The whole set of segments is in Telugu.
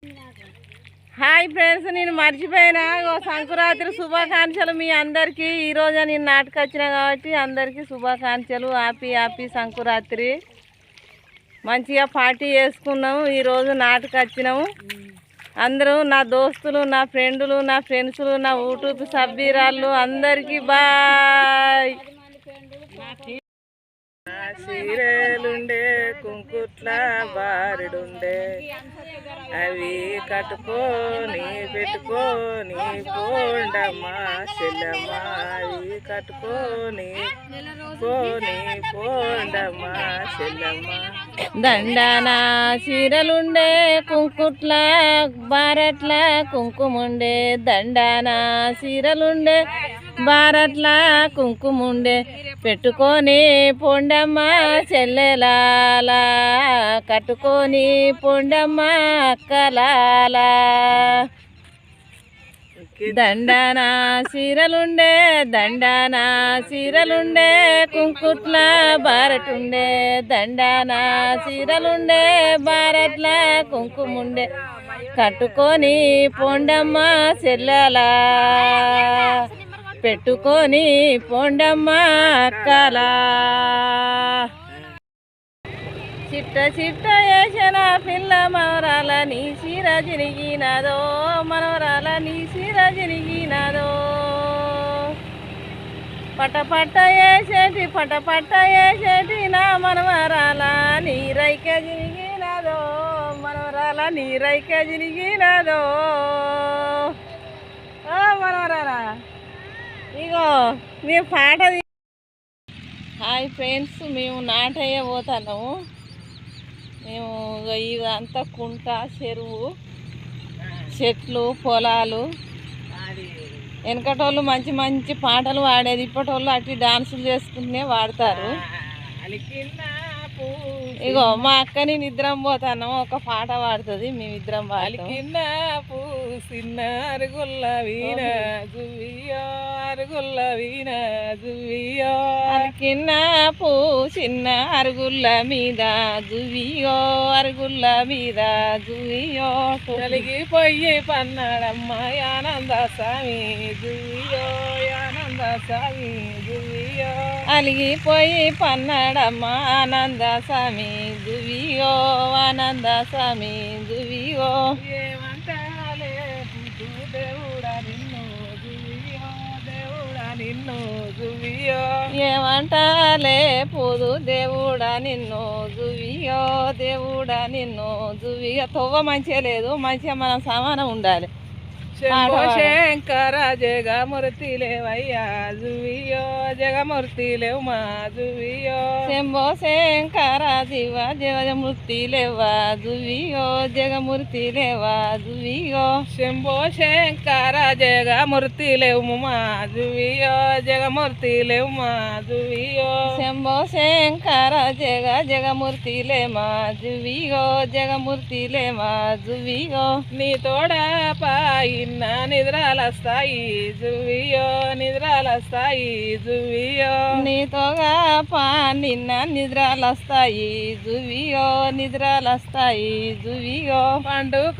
హాయ్ ఫ్రెండ్స్, నేను మర్చిపోయినా సంక్రాంతి శుభాకాంక్షలు మీ అందరికీ. ఈరోజు నేను నాటకు వచ్చిన కాబట్టి అందరికీ శుభాకాంక్షలు. Happy happy Sankranti. మంచిగా పార్టీ చేసుకున్నాము. ఈరోజు నాటకు వచ్చినాము. అందరూ నా దోస్తులు, నా ఫ్రెండ్స్లు, నా యూట్యూబ్ సభ్యురాళ్ళు అందరికీ బాయ్. చీరలుండే కుంకుట్ల బారుడుండే అవి కట్టుకొని పెట్టుకొని పోండమ్మా చెల్లమ్మా, అవి కట్టుకొని పోండమ్మా చెల్లమ్మా. దండాన చీరలుండే కుంకుట్ల బారట్ల కుంకుముండే, దండాన చీరలుండే బారట్ల కుంకుముండే పెట్టుకొని పొండమ్మ చెల్లెలాల, కట్టుకొని పొండమ్మ అక్కలాల. దండాన చీరలుండే దండాన చీరలుండే కుంకుట్ల బారటుండే, దండాన చీరలుండే బారట్ల కుంకుముండే కట్టుకొని పొండమ్మ చెల్లెలా, పెట్టుకొని పొండమ్మ అక్కలా. చిట్ట చిట్ట వేసిన పిల్ల మనవరాల నీ చీర జినిగినదో, మనవరాల నీ చీర జినిగినదో. పటపట్ట వేసేటి నా మనవరాల నీ రైక జినిగినదో, మనవరాల నీ రైక జినిగినదో. ఓ మనవరాల ఇగో మేము పాట. హాయ్ ఫ్రెండ్స్, మేము నాటయ్య పోతున్నాము. మేము ఇదంతా కుంట, చెరువు, చెట్లు, పొలాలు. వెనకటోళ్ళు మంచి మంచి పాటలు పాడేది, ఇప్పటోళ్ళు అటు డాన్సులు చేసుకుంటూనే వాడతారు. ఇగో మా అక్కని నిద్రం పోతున్నాము, ఒక పాట పాడుతుంది, మేమిద్దరం పాడుతాం. చిన్న అరుగుల్ల వీణ జువియో, అరుగుల్ల వీణ జువియో, కిన్న పూ చిన్న అరుగుల్ల మీద జువియో, అరుగుల్ల మీద జువియో. కలిగిపోయి పన్నాడమ్మ ఆనంద స్వామి జువియో, ఆనంద స్వామి జువియో. అలిగిపోయి పన్నాడమ్మ ఆనంద స్వామి జువియో, ఆనంద స్వామి జువియో. ఏమంటాలే దేవుడా నిన్ను జువియో, దేవుడా నిన్ను జువియో. ఏమంటాలే పోదు దేవుడా నిన్ను జువియో, దేవుడా నిన్ను జువియో. తొవ్వ మంచిగా లేదు, మంచిగా మనం సమానం ఉండాలి. శంకర జగమూర్తి లేవయ్యా జువియో, జగమూర్తి లేవు మా జువియో. శంభో శంకర జీవ జగమూర్తి లేవా జువియో, జగమూర్తి లేవా జువియో. శంభో శంకర జగమూర్తి లేవు మా జువియో, జగమూర్తి లేవు మా జువియో. శంభో శంకర జగమూర్తి లే మా జువియో, జగమూర్తి లే మా జువియో. నీ తోడ పాయి నిద్రాలస్తాయి జువియో, నిద్రాలస్తాయి జువియో. నీతోగా పా నిన్న నిద్రాలస్తాయి జువియో, నిద్రాలస్తాయి జువియో. పండుగ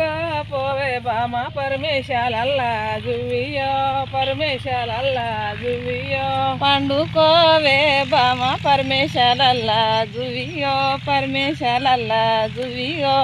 పోవే బామ పరమేశాలల్లా జువియో, పరమేశాలల్లా జువియో. పండుకోవే బామ పరమేశాలల్లా జువియో, పరమేశాలల్లా జువియో.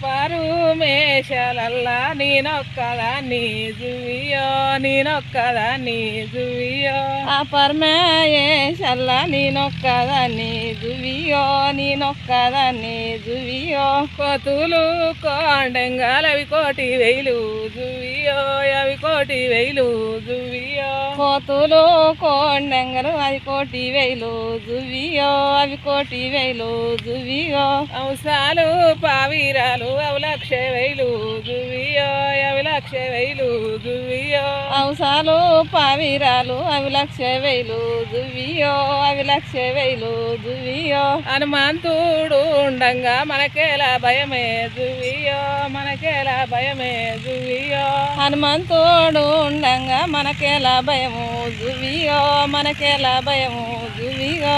పరమేశాలల్లా నేనొక్కదాన్ని జువియో, నేనొక్కదాన్ని జువియో. ఆ పరమేశల్లా నేనొక్కదాన్ని జువియో, నేనొక్కదాన్ని జువియో. కోతులు కొండంగాలు అవి కోటి వేలు జువియో, అవి కోటి వేలు జువియో. కోతులు కొండంగలు అవి కోటి వేలు జువియో, అవి కోటి వేలు జువియో. అంశాలు పావిరాలు అవి 1,00,000 జువియో, అవి 1,00,000 జువియో. అంశాలు పావిరాలు అవి 1,00,000 జువియో, అవి 1,00,000 జువియో. హనుమంతుడు ఉండంగా మనకేలా భయమే జువియో, మనకేలా భయమే జువియో. హనుమంతుడు ఉండంగా మనకేలా భయము జువియో, మనకేలా భయము జువియో.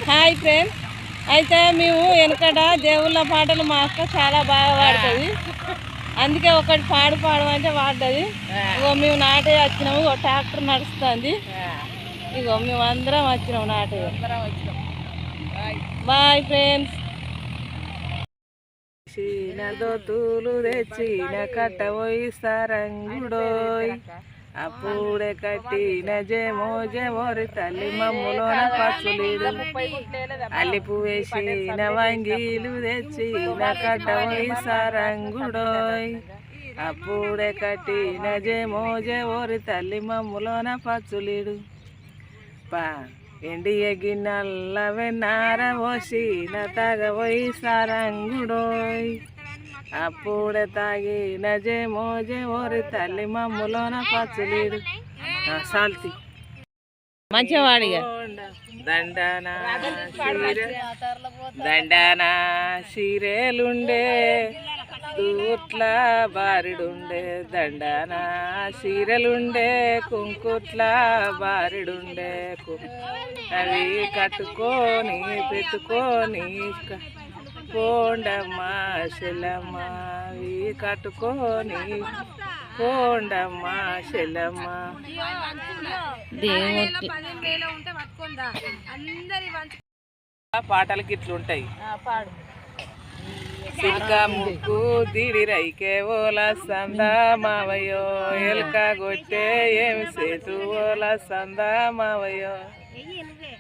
హాయ్ ఫ్రెండ్స్, అయితే మేము వెనకట దేవుళ్ళ పాటలు మా అక్క చాలా బాగా పాడుతుంది, అందుకే ఒకటి పాడమంటే పాడుతుంది. ఇగో మేము నాటే వచ్చినాము, ట్రాక్టర్ నడుస్తుంది. ఇగో మేము అందరం వచ్చినాము నాటే. Bye friends. దోతులు తెచ్చిన కట్ట పోయి సారంగుడోయ్, అప్పుడే కట్టిన జమోరి తల్లి మమ్ములోన పచ్చులీడు, అల్లిపు వేసిన వంగీలు తెచ్చిన కట్ట పోయి సారంగుడోయ్, అప్పుడే కట్టిన జమోరి తల్లి మమ్ములోన పచ్చులీడు. ఎండి ఎగినల్ల వెన్నార పోసిన తాగబోయి సారంగుడోయ్, అప్పుడే తాగిన జమోరి తల్లి మమ్ములోన పచ్చులీడు. సాల్తి మంచిగా వాడిగా. దండానా సీరేలుండే తూట్ల బారిడుండే, దండానా సీరెలుండే కుంకుట్ల బారిడుండే, అవి కట్టుకొని పెట్టుకొని కోండమ్మ శెలమ్మ, అవి కట్టుకొని కోండమ్మ శెలమ్మ. పాటలకి ఇట్లుంటాయి. సిల్క ముక్కు దిడి రైకే ఓల సందా మావయ్యో, ఎల్క గొట్టే ఏమి సేతు ఓల సందా మావయ్యో,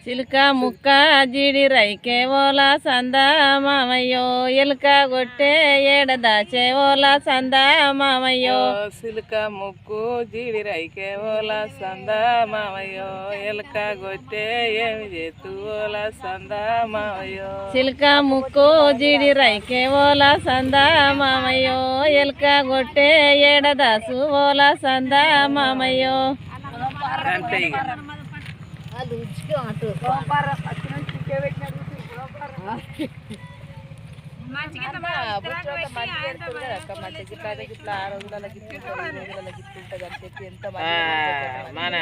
చిలుక ముక్క జిడి రైకే ఓల సందా మామయ్యో, ఎలుక గొట్టే ఏడ దాచే ఓల సందా మామయ్యో, సిలుక ముక్కు జిడి రైకే ఓల సందా మామయ్యో, ఎలుక గొట్టే ఏమి చేతు ఓల సందా మామయ్యో, చిలుక ముక్కు జిడి రైకే ఓల సందా మామయ్యో, ఎలుక గొట్టే ఏడ దాసు ఓల సందా మామయ్యో. అంతే మన